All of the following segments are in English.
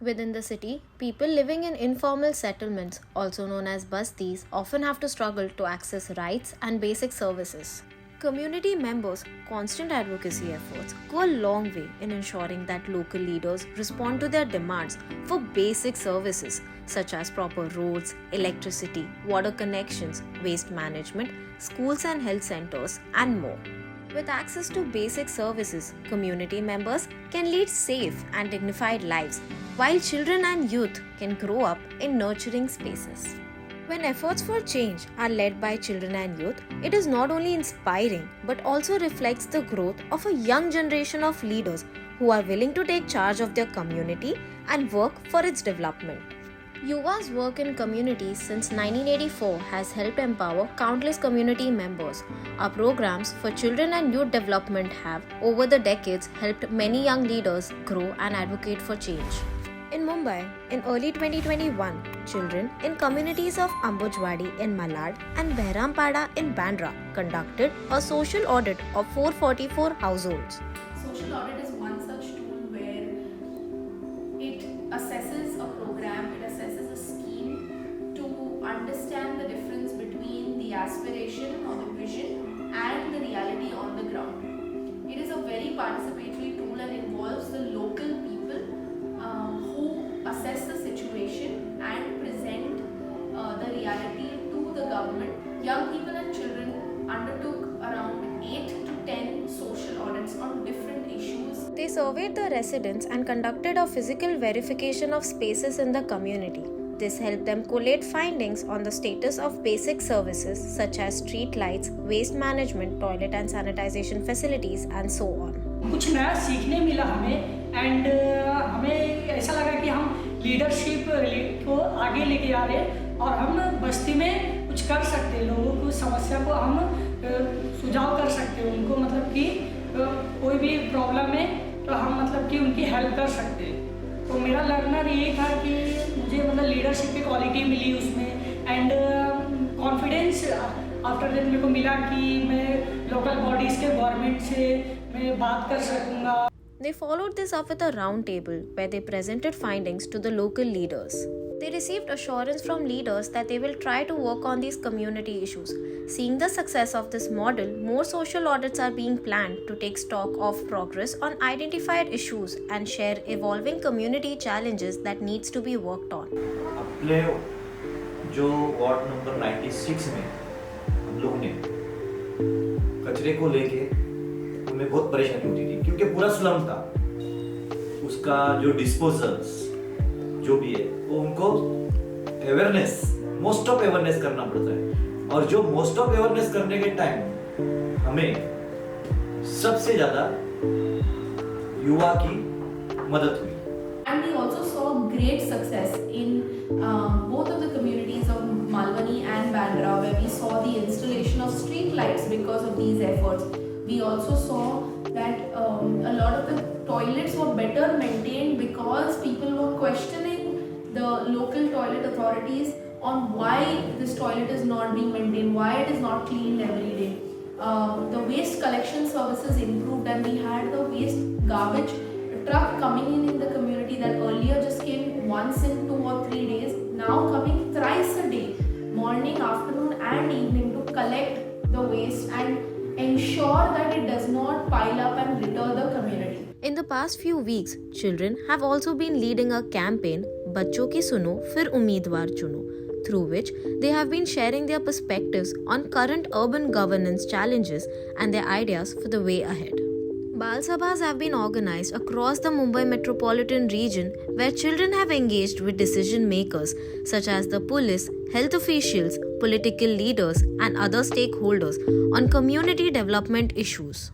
Within the city, people living in informal settlements, also known as bastis, often have to struggle to access rights and basic services. Community members' constant advocacy efforts go a long way in ensuring that local leaders respond to their demands for basic services such as proper roads, electricity, water connections, waste management, schools and health centers, and more. With access to basic services, community members can lead safe and dignified lives, while children and youth can grow up in nurturing spaces. When efforts for change are led by children and youth, it is not only inspiring but also reflects the growth of a young generation of leaders who are willing to take charge of their community and work for its development. Yuva's work in communities since 1984 has helped empower countless community members. Our programs for children and youth development have, over the decades, helped many young leaders grow and advocate for change. In Mumbai, in early 2021, children in communities of Ambujwadi in Malad and Behrampada in Bandra conducted a social audit of 444 households. Social audit is one such tool where it assesses a program, it assesses a scheme to understand the difference between the aspiration or the vision and the reality on the ground. It is a very participatory tool and involves the local people who assess the situation and present the reality to the government. Young people and children undertook around 8 to 10 social audits on different issues. They surveyed the residents and conducted a physical verification of spaces in the community. This helped them collate findings on the status of basic services such as street lights, waste management, toilet and sanitization facilities, and so on. कुछ नया सीखने मिला हमें and हमें ऐसा लगा कि हम लीडरशिप को आगे लेके आ रहे हैं और हम बस्ती में कुछ कर सकते हैं, लोगों को समस्या को हम सुझाव कर सकते हैं, उनको मतलब कि कोई भी प्रॉब्लम है तो हम मतलब कि उनकी हेल्प कर सकते हैं। तो मेरा लर्नर ये था कि मुझे मतलब लीडरशिप की क्वालिटी मिली उसमें एंड कॉन्फिडेंस आफ्टर दैट मेरे को मिला कि मैं लोकल बॉडीज़ के गवर्नमेंट से मैं बात कर सकूँगा। They followed this up with a round table where they presented findings to the local leaders. They received assurance from leaders that they will try to work on these community issues. Seeing the success of this model, more social audits are being planned to take stock of progress on identified issues and share evolving community challenges that needs to be worked on. अपने जो ward number 96 में हम लोग ने कचरे को लेके उनमें बहुत परेशानी होती थी क्योंकि पूरा स्लम था, उसका जो डिस्पोजल्स जो भी है वो उनको अवेयरनेस मोस्ट ऑफ अवेयरनेस करना पड़ता है और जो मोस्ट ऑफ अवेयरनेस करने के टाइम हमें सबसे ज़्यादा युवा की मदद हुई। And we also saw great success in both of the communities of Malwani and Bandra, where we saw the installation of street lights because of these efforts. We also saw that a lot of the toilets were better maintained because people were questioning the local toilet authorities on why this toilet is not being maintained, why it is not cleaned every day. The waste collection services improved and we had the waste garbage truck coming in the community that earlier just came once in 2 or 3 days, now coming thrice a day, morning, afternoon and evening, to collect the waste and ensure that it does not pile up and litter the community. In the past few weeks, children have also been leading a campaign, Bachcho ki suno, fir umeedwar chuno, through which they have been sharing their perspectives on current urban governance challenges and their ideas for the way ahead. Bal Sabhas have been organized across the Mumbai metropolitan region where children have engaged with decision makers such as the police, health officials, political leaders and other stakeholders on community development issues.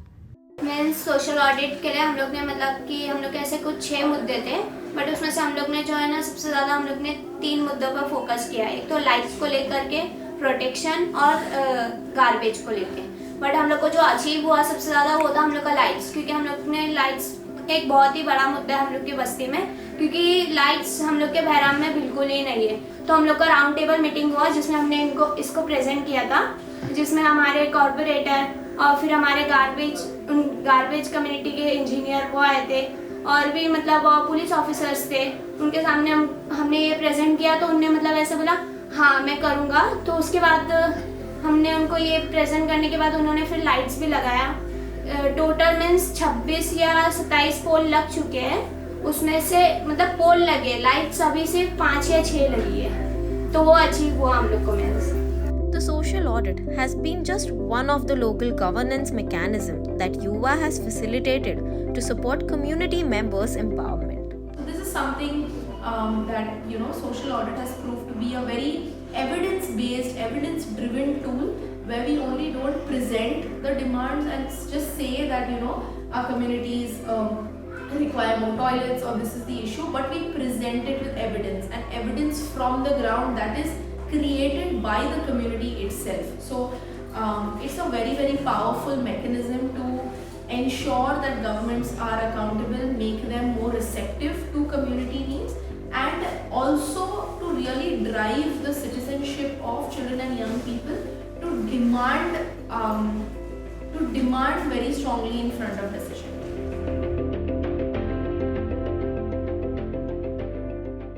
Means social audit के लिए हम लोग ने मतलब कि हम लोग के ऐसे कुछ 6 मुद्दे थे, बट उसमें से हम लोग ने जो है ना सबसे ज़्यादा हम लोग ने 3 मुद्दों पर फोकस किया। एक तो लाइट्स को लेकर के, प्रोटेक्शन और गार्बेज को लेके। बट हम लोग को जो अचीव हुआ सबसे ज़्यादा वो था हम लोग का लाइट्स, क्योंकि हम लोग ने लाइट्स एक बहुत ही बड़ा मुद्दा है हम लोग की बस्ती में, क्योंकि लाइट्स हम लोग के बहराम में बिल्कुल ही नहीं है। तो हम लोग का राउंड टेबल मीटिंग हुआ जिसमें हमने इसको प्रेजेंट किया था, जिसमें हमारे कॉर्पोरेटर और फिर हमारे गार्बेज कम्युनिटी के इंजीनियर वो आए थे और भी मतलब पुलिस ऑफिसर्स थे उनके सामने हमने ये प्रेजेंट किया तो उनने मतलब ऐसे बोला हाँ मैं करूँगा। तो उसके बाद हमने उनको ये प्रेजेंट करने के बाद उन्होंने फिर लाइट्स भी लगाया। टोटल मीन्स 26 या 27 पोल लग चुके हैं, उसमें से मतलब पोल लगे, लाइट्स अभी सिर्फ 5 या 6 लगी है, तो वो अचीव हुआ हम लोग को means. The social audit has been just one of the local governance mechanism that Yuva has facilitated to support community members' empowerment. This is something that social audit has proved to be a very evidence-based, evidence-driven tool where we only don't present the demands and just say that our communities require more toilets or this is the issue, but we present it with evidence and evidence from the ground that is created by the community itself. So it's a very, very powerful mechanism to ensure that governments are accountable, make them more receptive to community needs, and also to really drive the citizenship of children and young people to demand very strongly in front of decision.